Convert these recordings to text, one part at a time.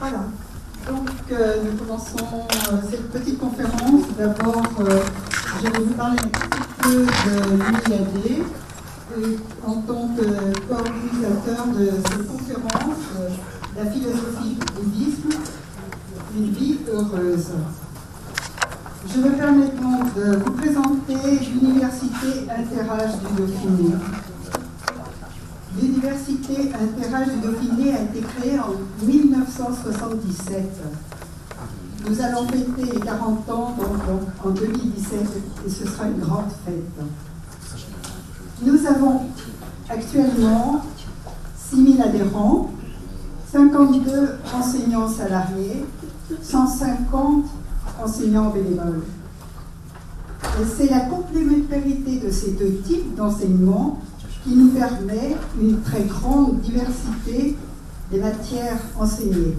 Voilà. Donc, nous commençons cette petite conférence. D'abord, je vais vous parler un petit peu de l'UIAD en tant que co-organisateur de cette conférence, la philosophie du bouddhisme, une vie heureuse. Je me permets donc de vous présenter l'Université Inter-Âge du Dauphiné. L'Université Inter-Âge du Dauphiné a été créée en 1977. Nous allons fêter les 40 ans donc, en 2017 et ce sera une grande fête. Nous avons actuellement 6 000 adhérents, 52 enseignants salariés, 150 enseignants bénévoles. Et c'est la complémentarité de ces deux types d'enseignement qui nous permet une très grande diversité des matières enseignées.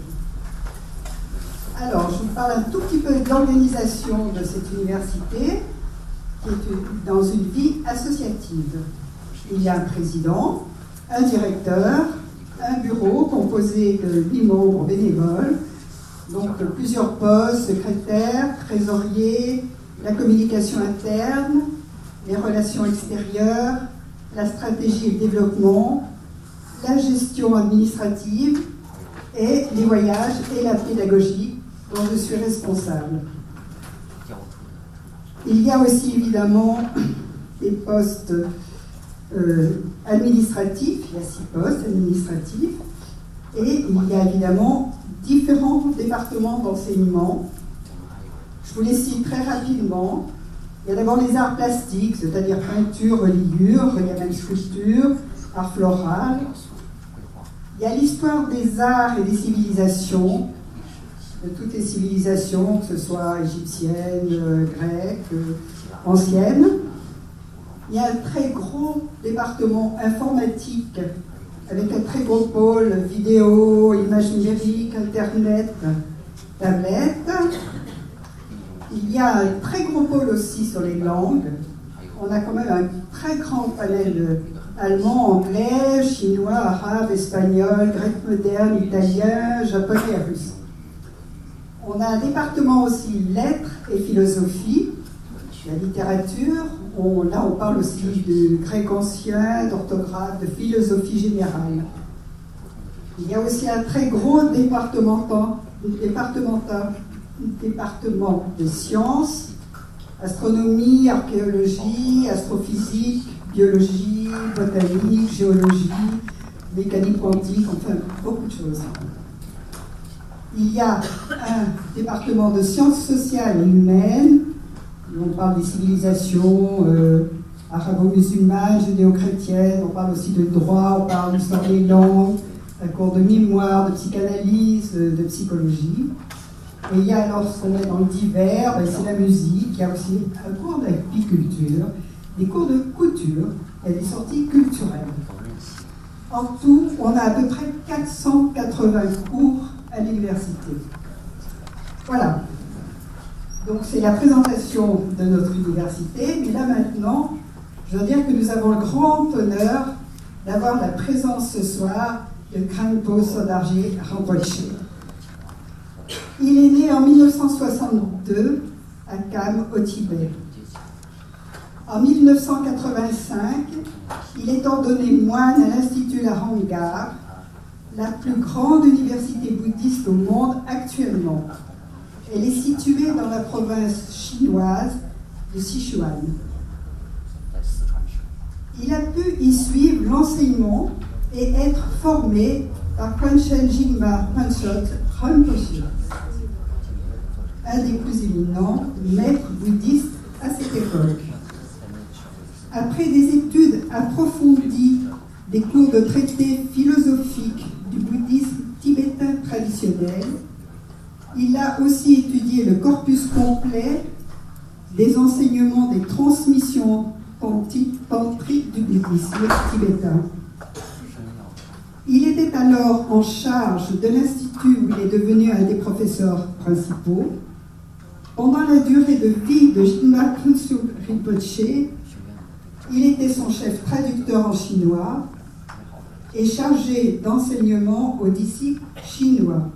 Alors, je vous parle un tout petit peu de l'organisation de cette université, qui est dans une vie associative. Il y a un président, un directeur, un bureau composé de 8 membres bénévoles, donc plusieurs postes, secrétaire, trésorier, la communication interne, les relations extérieures, la stratégie et le développement, la gestion administrative et les voyages et la pédagogie dont je suis responsable. Il y a aussi évidemment des postes administratifs, il y a 6 postes administratifs, et il y a évidemment différents départements d'enseignement. Je vous les cite très rapidement. Il y a d'abord les arts plastiques, c'est-à-dire peinture, reliure, il y a même sculpture, art floral. Il y a l'histoire des arts et des civilisations, de toutes les civilisations, que ce soit égyptiennes, grecques, anciennes. Il y a un très gros département informatique, avec un très gros pôle vidéo, images numériques, internet, tablette. Il y a un très gros pôle aussi sur les langues. On a quand même un très grand panel allemand, anglais, chinois, arabe, espagnol, grec moderne, italien, japonais et russe. On a un département aussi lettres et philosophie, la littérature. Là, on parle aussi de grec ancien, d'orthographe, de philosophie générale. Il y a aussi un très gros département de sciences, astronomie, archéologie, astrophysique, biologie, botanique, géologie, mécanique quantique, enfin beaucoup de choses. Il y a un département de sciences sociales et humaines, on parle des civilisations arabo-musulmanes, judéo-chrétiennes, on parle aussi de droit, on parle d'histoire des langues, un cours de mémoire, de psychanalyse, de psychologie. Et il y a alors ce qu'on met dans le divers, c'est la musique, il y a aussi un cours d'apiculture, des cours de couture et des sorties culturelles. En tout, on a à peu près 480 cours à l'université. Voilà. Donc c'est la présentation de notre université, mais là maintenant, je veux dire que nous avons le grand honneur d'avoir la présence ce soir de Khenpo Sodarje Rinpoche. Il est né en 1962 à Kham, au Tibet. En 1985, il est ordonné moine à l'Institut Larangar, la plus grande université bouddhiste au monde actuellement. Elle est située dans la province chinoise de Sichuan. Il a pu y suivre l'enseignement et être formé par Kwanchen Jigma Panchot Rinpoche, un des plus éminents maîtres bouddhistes à cette époque. Après des études approfondies des cours de traités philosophiques du bouddhisme tibétain traditionnel, il a aussi étudié le corpus complet des enseignements des transmissions tantriques du bouddhisme tibétain. Il était alors en charge de l'institut où il est devenu un des professeurs principaux. Pendant la durée de vie de Jigma Khyentse Rinpoche, il était son chef traducteur en chinois et chargé d'enseignement aux disciples chinois.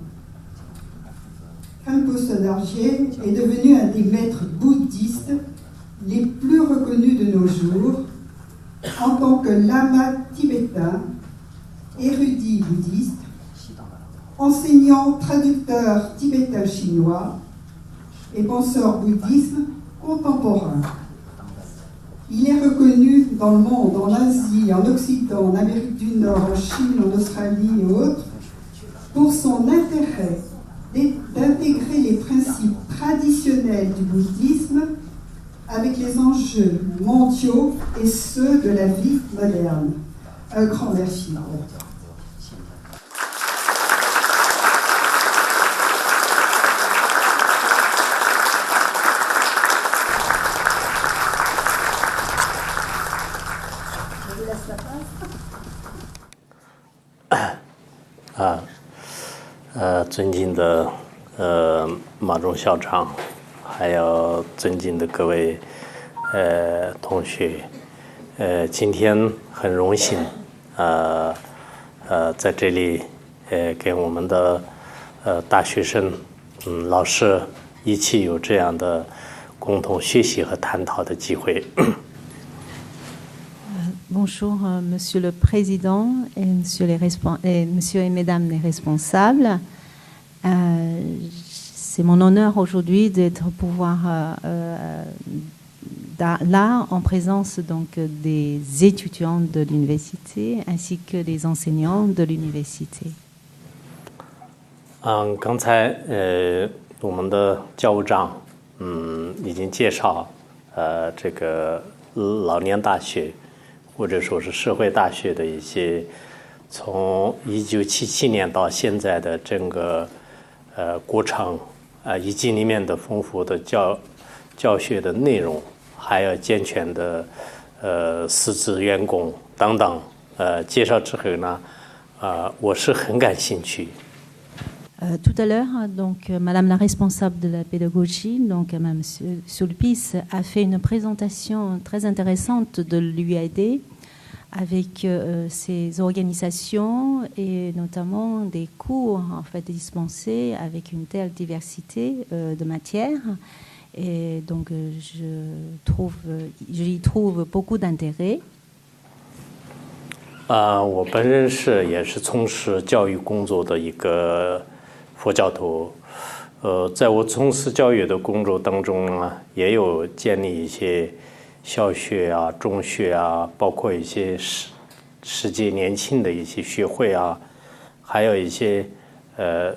Khenpo Sonargye est devenu un des maîtres bouddhistes les plus reconnus de nos jours en tant que lama tibétain, érudit bouddhiste, enseignant traducteur tibétain-chinois et penseur bouddhisme contemporain. Il est reconnu dans le monde, en Asie, en Occident, en Amérique du Nord, en Chine, en Australie et autres, pour son intérêt d'intégrer les principes traditionnels du bouddhisme avec les enjeux mondiaux et ceux de la vie moderne. Un grand merci. Je vous laisse la passe. 尊敬的马忠校长，还有尊敬的各位同学，今天很荣幸在这里跟我们的大学生老师一起有这样的共同学习和探讨的机会。Bonjour, Monsieur le Président et Monsieur et Mesdames les responsables. C'est mon honneur aujourd'hui d'être pouvoir là en présence donc des étudiants de l'université ainsi que des enseignants de l'université. 刚才我们的教务长已经介绍这个老年大学或者说是社会大学的一些从1977年到现在的整个过程以及里面的丰富的教学的内容，还有健全的师资员工等等介绍之后呢，我是很感兴趣。Tout à l'heure, donc, Madame la responsable de la pédagogie, donc Madame Sulpice, a fait une présentation très intéressante de l'UAD avec ses organisations et notamment des cours en fait dispensés avec une telle diversité de matières. Et donc, j'y trouve beaucoup d'intérêt. 我本人也是从事教育工作的一个佛教徒，在我从事教育的工作当中呢，也有建立一些小学啊、中学啊，包括一些世界年轻的一些学会啊，还有一些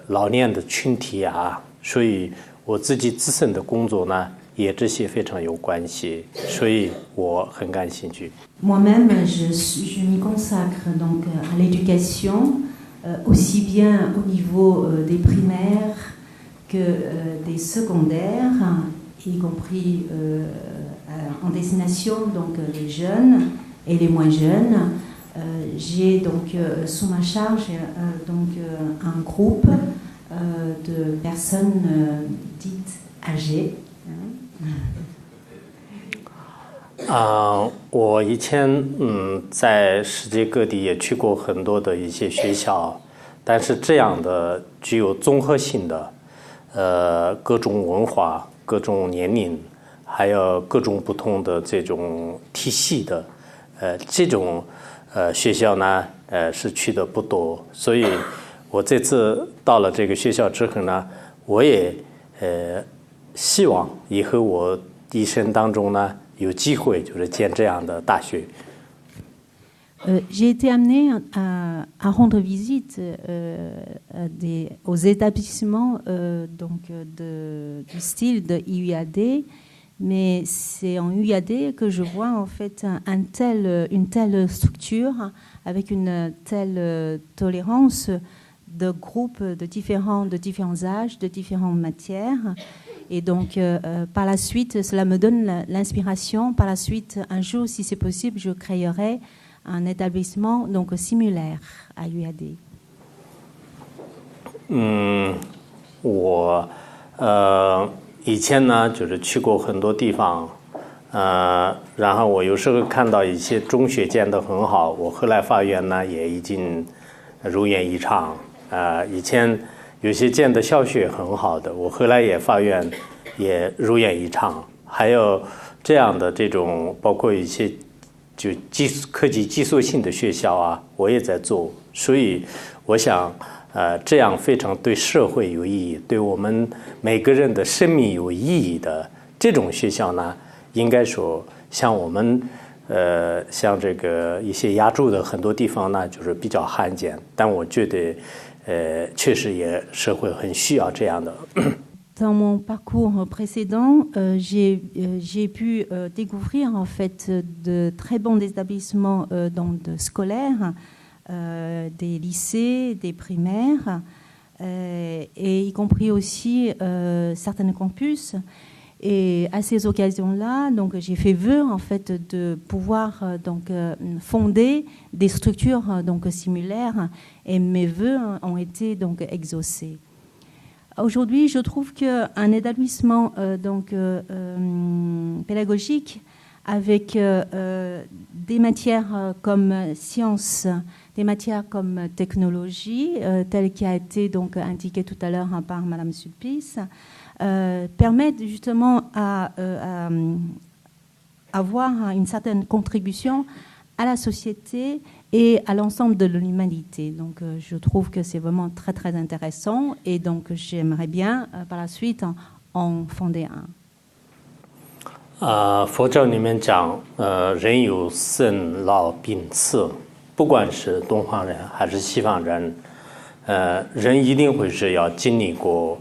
老年的群体啊，所以我自己自身的工作呢，也这些非常有关系，所以我很感兴趣。Moi-même, je m'y consacre donc à l'éducation, aussi bien au niveau des primaires que des secondaires, y compris en destination donc les jeunes et les moins jeunes. J'ai donc sous ma charge donc un groupe de personnes dites âgées. 我以前在世界各地也去过很多的一些学校，但是这样的具有综合性的各种文化、各种年龄，还有各种不同的这种体系的这种学校呢是去的不多，所以我这次到了这个学校之后呢，我也希望以后我一生当中呢有机会就是见这样的大学。J'ai été amenée à rendre visite aux établissements donc du style de IUAD, mais c'est en UAD que je vois en fait une telle structure avec une telle tolérance de groupes de différents âges, de différentes matières. Et donc, par la suite, cela me donne l'inspiration. Par la suite, un jour, si c'est possible, je créerai un établissement donc similaire à UAD. 我以前呢就是去过很多地方，然后我有时候看到一些中学建得很好，我后来发现呢也已经如愿以偿。以前有些建的校区也很好的，我后来也发愿也如愿以偿。还有这样的这种，包括一些就科技技术性的学校啊，我也在做。所以我想，这样非常对社会有意义，对我们每个人的生命有意义的这种学校呢，应该说像我们像这个一些亚洲的很多地方呢，就是比较罕见，但我觉得确实也社会很需要这样的。Dans mon parcours précédent, j'ai pu découvrir en fait de très bons établissements scolaires, des lycées, des primaires, et y compris aussi certains campus. Et à ces occasions-là, donc j'ai fait vœu en fait de pouvoir fonder des structures similaires, et mes vœux ont été donc exaucés. Aujourd'hui, je trouve qu'un établissement pédagogique avec des matières comme sciences, des matières comme technologie, tel qui a été donc indiqué tout à l'heure par Madame Sulpice, permettent justement à avoir une certaine contribution à la société et à l'ensemble de l'humanité. Donc je trouve que c'est vraiment très très intéressant, et donc j'aimerais bien par la suite en fonder un. 佛教里面讲，人有生老病死，不管是东方人还是西方人，人一定会是要经历过，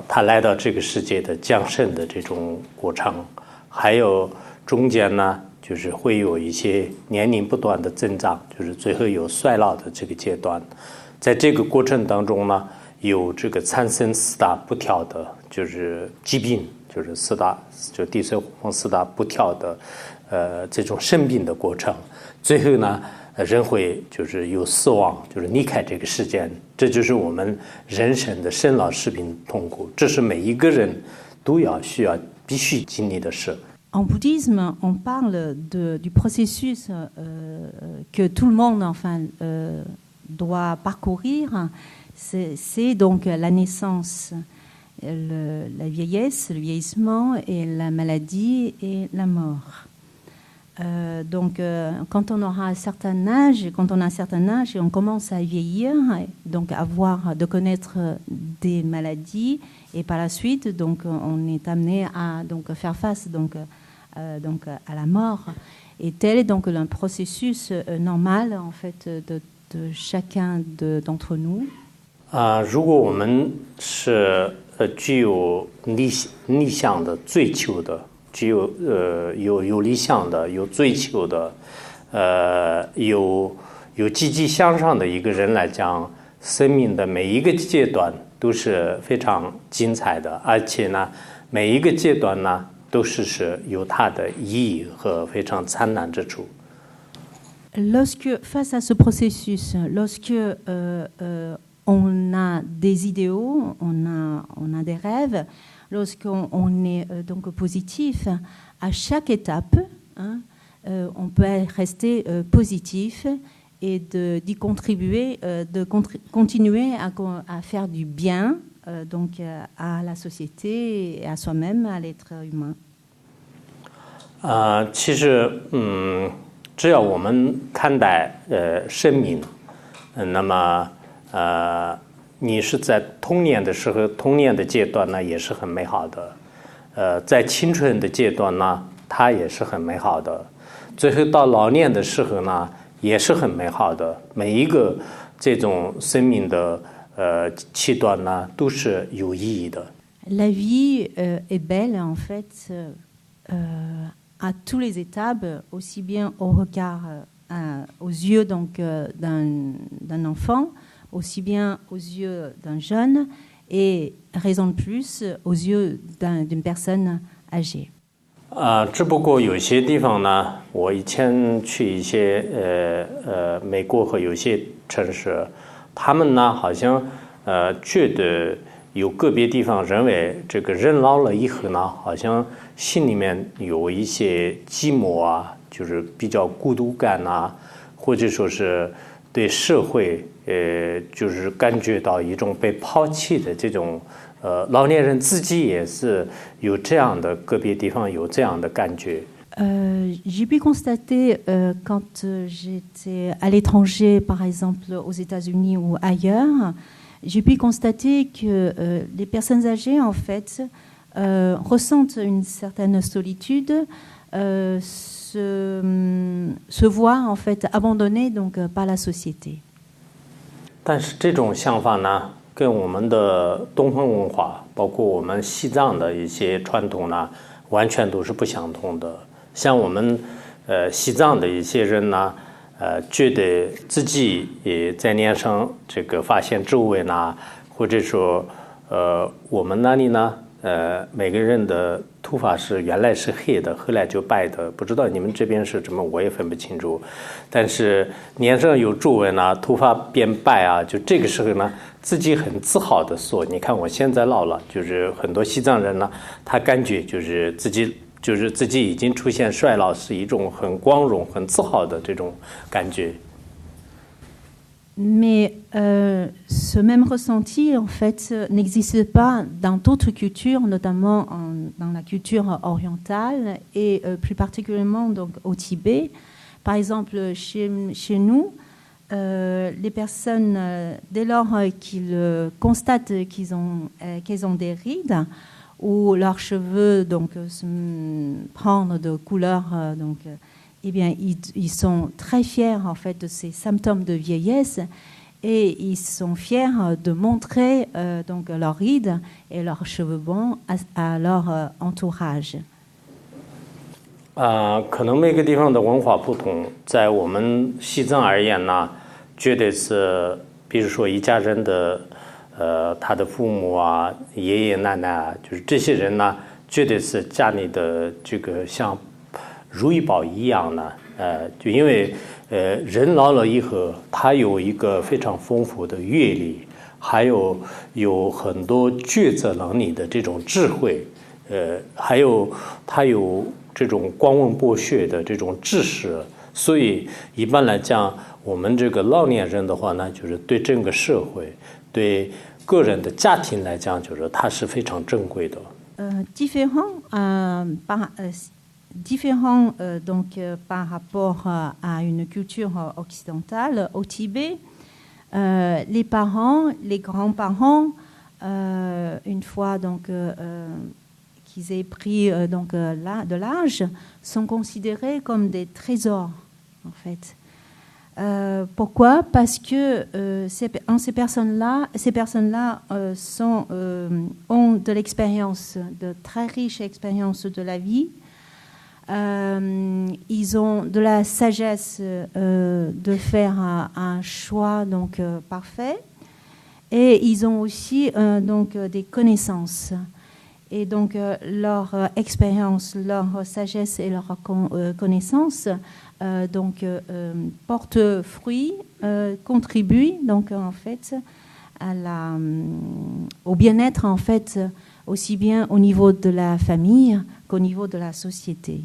他来到这个世界的降生的这种过程，还有中间呢。就是会有一些年龄不断的增长，就是最后有衰老的这个阶段。在这个过程当中呢，有这个产生四大不调的，就是疾病，就是就地水火风四大不调的这种生病的过程。最后呢，人会就是有死亡，就是离开这个世间。这就是我们人生的生老病死痛苦，这是每一个人都必须经历的事。En bouddhisme, on parle du processus que tout le monde doit parcourir. C'est donc la naissance, la vieillesse, le vieillissement, et la maladie et la mort. Donc, quand on aura un certain âge, on commence à vieillir, donc de connaître des maladies, et par la suite, donc, on est amené à faire face à la mort. Et tel est donc un processus normal en fait de chacun d'entre nous. 如果我们是具有逆向的追求的，具有有理想的，有追求的，有积极向上的一个人来讲，生命的每一个阶段都是非常精彩的，而且呢，每一个阶段呢。都是有它的意义和非常灿烂之处。Lorsque face à ce processus, lorsque on a des idéaux, on a des rêves, lorsqu'on est donc positif, à chaque étape, on peut rester positif et d'y contribuer, continuer à faire du bien. Donc à la société et à soi-même, à l'être humain. 其实只要我们看待生命，那么你是在童年的时候，童年的阶段呢也是很美好的，在青春的阶段呢，它也是很美好的，最后到老年的时候呢，也是很美好的。每一个这种生命的阶段呢，都是有意义的。La vie est belle en fait à tous les étapes, aussi bien au regard, aux yeux donc d'un enfant, aussi bien aux yeux d'un jeune, et raison de plus aux yeux d'une personne âgée. 只不过有些地方呢，我以前去一些美国和有些城市，他们呢好像觉得有个别地方认为这个人老了以后呢，好像心里面有一些寂寞啊，就是比较孤独感啊，或者说是对社会就是感觉到一种被抛弃的这种老年人自己也是有这样的个别地方有这样的感觉。J'ai pu constater quand j'étais à l'étranger, par exemple aux États-Unis ou ailleurs, j'ai pu constater que les personnes âgées, en fait, ressentent une certaine solitude, se voient en fait abandonnées donc par la société. 但是这种想法呢，跟我们的东方文化，包括我们西藏的一些传统呢，完全都是不相同的。像我们西藏的一些人呢，觉得自己也在脸上这个发现皱纹呐，或者说我们那里呢，每个人的头发是原来是黑的，后来就白的，不知道你们这边是什么，我也分不清楚。但是脸上有皱纹啊，头发变白啊，就这个时候呢，自己很自豪的说：“你看我现在老了。”就是很多西藏人呢，他感觉就是自己已经出现衰老，是一种很光荣、很自豪的这种感觉。Mais ce même ressenti, en fait, n'existe pas dans d'autres cultures, notamment dans la culture orientale et plus particulièrement donc, au Tibet. Par exemple, chez nous, les personnes, dès lors qu'ils constatent qu'elles ont des rides ou leurs cheveux donc, prendre de couleur, donc, eh bien, ils sont très fiers en fait de ces symptômes de vieillesse et ils sont fiers de montrer donc leurs rides et leurs cheveux blancs à leur entourage. 可能每个地方的文化不同，在我们西藏而言呢，觉得是，比如说一家人的他的父母啊、爷爷奶奶啊，就是这些人呢，觉得是家里的这个像如意宝一样呢，就因为人老了以后，他有一个非常丰富的阅历，还有很多抉择能力的这种智慧，还有他有这种光文博学的这种知识，所以一般来讲，我们这个老年人的话呢，就是对整个社会、对个人的家庭来讲，就是它是非常珍贵的。Différent donc, par rapport à une culture occidentale, au Tibet, les parents, les grands-parents, une fois donc, qu'ils aient pris donc, de l'âge, sont considérés comme des trésors, en fait. Pourquoi ? Parce que ces personnes-là ont de l'expérience, de très riches expériences de la vie. Ils ont de la sagesse de faire un choix donc, parfait et ils ont aussi donc, des connaissances. Et donc leur expérience, leur sagesse et leur connaissance donc, portent fruit, contribuent donc, en fait, au bien-être en fait, aussi bien au niveau de la famille qu'au niveau de la société.